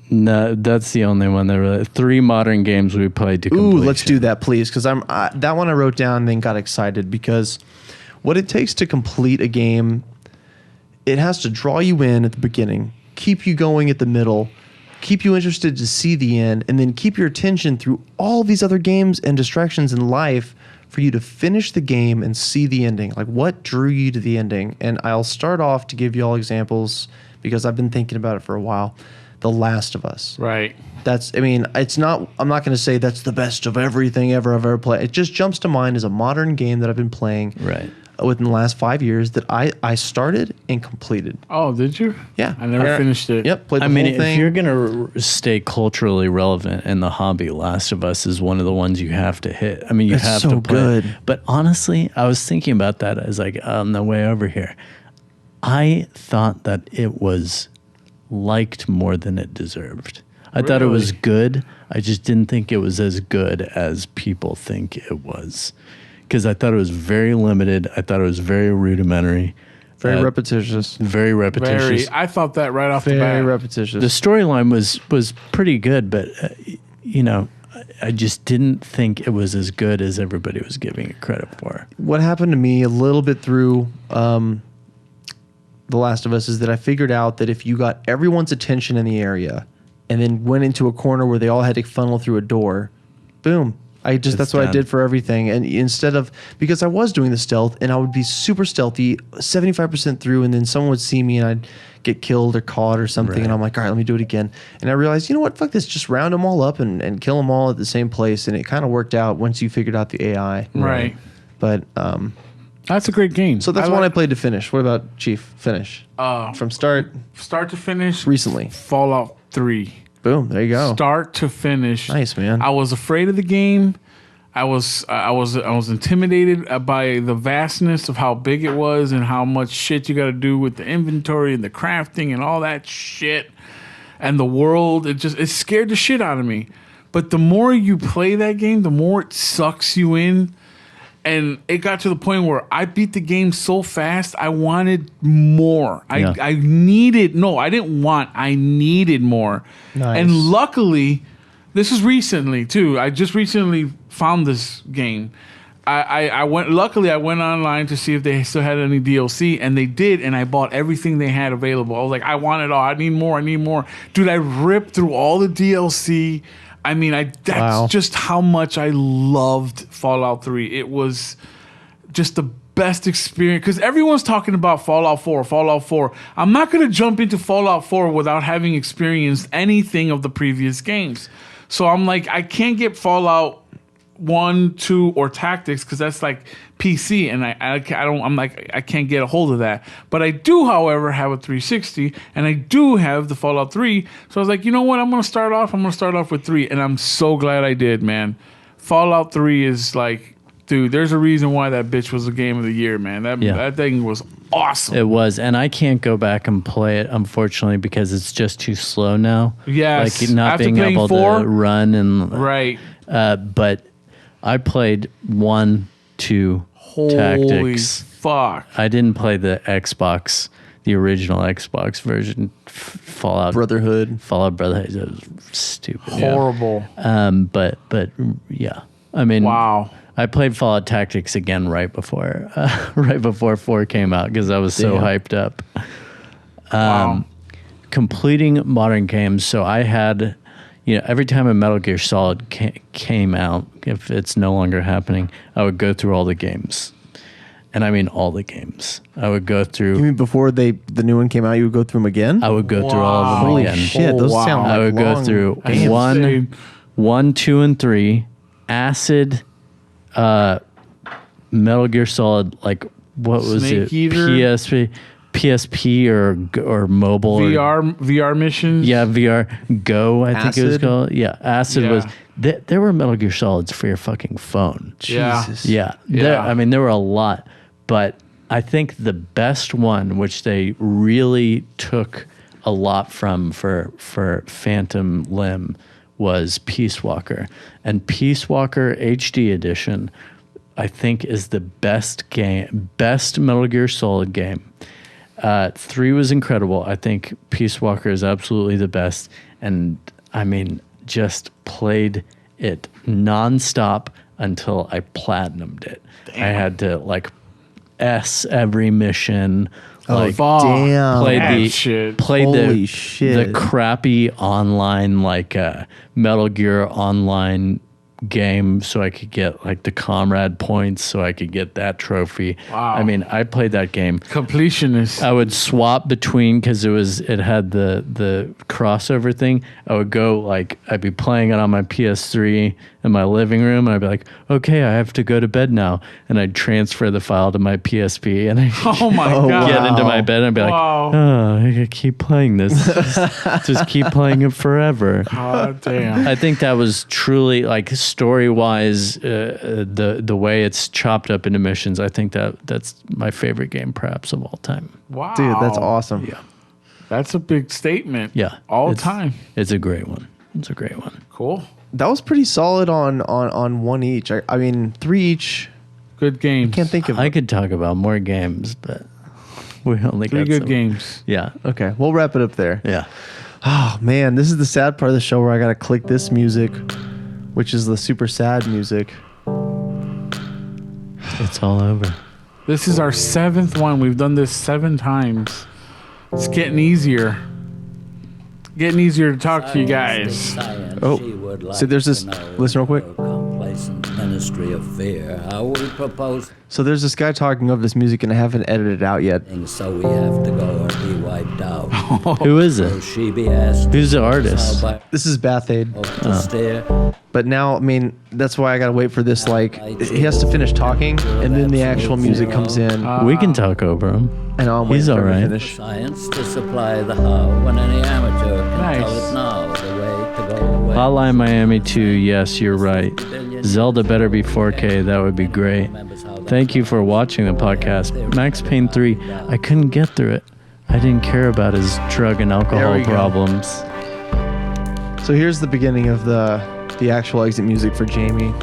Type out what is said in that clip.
No, that's the only one that really. 3 modern games we played to completion. Ooh, let's do that, please, because that one I wrote down and then got excited because what it takes to complete a game, it has to draw you in at the beginning, keep you going at the middle, keep you interested to see the end, and then keep your attention through all these other games and distractions in life for you to finish the game and see the ending. Like, what drew you to the ending? And I'll start off to give you all examples because I've been thinking about it for a while. The Last of Us. Right. It's not, I'm not going to say that's the best of everything I've ever played. It just jumps to mind as a modern game that I've been playing within the last 5 years that I started and completed. Oh, did you? Yeah. I never finished it. Yep. Played the whole thing. If you're going to stay culturally relevant in the hobby, Last of Us is one of the ones you have to hit. I mean, you have to play good. it. But honestly, I was thinking about that as on the way over here. I thought that it was liked more than it deserved. I thought it was good. I just didn't think it was as good as people think it was. Because I thought it was very limited. I thought it was very rudimentary. Very repetitious. Very repetitious. I thought that right off the bat. Very repetitious. The storyline was pretty good, but, I just didn't think it was as good as everybody was giving it credit for. What happened to me a little bit through The Last of Us is that I figured out that if you got everyone's attention in the area and then went into a corner where they all had to funnel through a door, boom. That's what I did for everything. And instead of, because I was doing the stealth and I would be super stealthy, 75% through, and then someone would see me and I'd get killed or caught or something. Right. And I'm like, all right, let me do it again. And I realized, you know what, fuck this, just round them all up and kill them all at the same place. And it kind of worked out once you figured out the AI. Right. But, that's a great game. so that's one I played to finish. What about Chief? Finish. From start to finish. Recently. Fallout 3. Boom. There you go. Start to finish. Nice, man. I was afraid of the game. I was intimidated by the vastness of how big it was and how much shit you got to do with the inventory and the crafting and all that shit. And the world, it scared the shit out of me. But the more you play that game, the more it sucks you in. And it got to the point where I beat the game so fast, I wanted more. Yeah. I needed more. Nice. And luckily, this is recently too. I just recently found this game. I went online to see if they still had any DLC, and they did, and I bought everything they had available. I was like, I want it all. I need more. Dude, I ripped through all the DLC. I mean, that's just how much I loved Fallout 3. It was just the best experience because everyone's talking about Fallout 4. I'm not going to jump into Fallout 4 without having experienced anything of the previous games. So I'm like, I can't get Fallout 1, 2, or Tactics because that's like PC, and I can't get a hold of that. But I do, however, have a 360, and I do have the Fallout 3. So I was like, you know what? I'm gonna start off with 3, and I'm so glad I did, man. Fallout 3 is like, dude, there's a reason why that bitch was the game of the year, man. That thing was awesome. It was, and I can't go back and play it, unfortunately, because it's just too slow now. Yes, like not after being able 4, to run and right. But I played 1, 2 Tactics. Holy fuck! I didn't play the original Xbox version. Fallout Brotherhood. It was stupid. Horrible. Yeah. But yeah, I mean, wow. I played Fallout Tactics again right before 4 came out because I was so hyped up. Wow. Completing modern games. So I had, every time a Metal Gear Solid came out, if it's no longer happening, I would go through all the games. And I mean all the games. I would go through. You mean before the new one came out, you would go through them again? I would go through all of them Holy again. shit, those sound like I would go through games. 1, 2, and 3, Acid, Metal Gear Solid, like what was Snake it? Eater? PSP or mobile VR missions. Yeah, VR Go. I think it was Acid? called. Yeah, Acid was. There were Metal Gear Solids for your fucking phone. Jesus. Yeah. There were a lot, but I think the best one, which they really took a lot from for Phantom Limb, was Peace Walker. And Peace Walker HD Edition, I think, is the best Metal Gear Solid game. 3 was incredible. I think Peace Walker is absolutely the best. and I mean, just played it nonstop until I platinumed it. I had to like every mission. Like fuck. Damn. played that the shit. played Holy the shit. the crappy online like Metal Gear Online game so I could get like the comrade points so I could get that trophy. Wow. I mean, I played that game. Completionist. I would swap between because it had the crossover thing. I would go like I'd be playing it on my PS3 in my living room, and I'd be like, okay, I have to go to bed now, and I'd transfer the file to my PSP, and I Oh my god. get into my bed and be like, Wow. oh, I could keep playing this. Just keep playing it forever. God damn. I think that was truly like story wise, the way it's chopped up into missions. I think that's my favorite game perhaps of all time. Wow. Dude, that's awesome. Yeah. That's a big statement. Yeah. All It's- time. It's a great one. It's a great one. Cool. That was pretty solid on one each. I mean, 3 each. Good games. Can't think of I could talk about more games, but we only Three got good some. games. Yeah. Okay, we'll wrap it up there. Yeah. Oh man, this is the sad part of the show where I gotta click this music, which is the super sad music. It's all over. This is our 7th one. We've done this 7 times. It's getting easier. Getting easier to talk to you guys. Oh, so there's this- listen real quick. Complacent ministry of fear. How we propose So there's this guy talking of this music, and I haven't edited it out yet. things so we have to go or be wiped out. Who is So it? she be asked. Who's the artist? How by This is Bath Aid, to stare. but now I mean that's why I gotta wait for this. Like he has to finish talking, and then the actual music comes in, We can talk over him. and I'm waiting He's for him to alright. finish. Science to supply the how when any amateur can Nice. tell it now. The way to go away. Hotline Miami 2, yes, you're right. Zelda better be 4K, that would be great. Thank you for watching the podcast. Max Payne 3, I couldn't get through it. I didn't care about his drug and There alcohol we go. problems. So here's the beginning of the actual exit music for Jamie.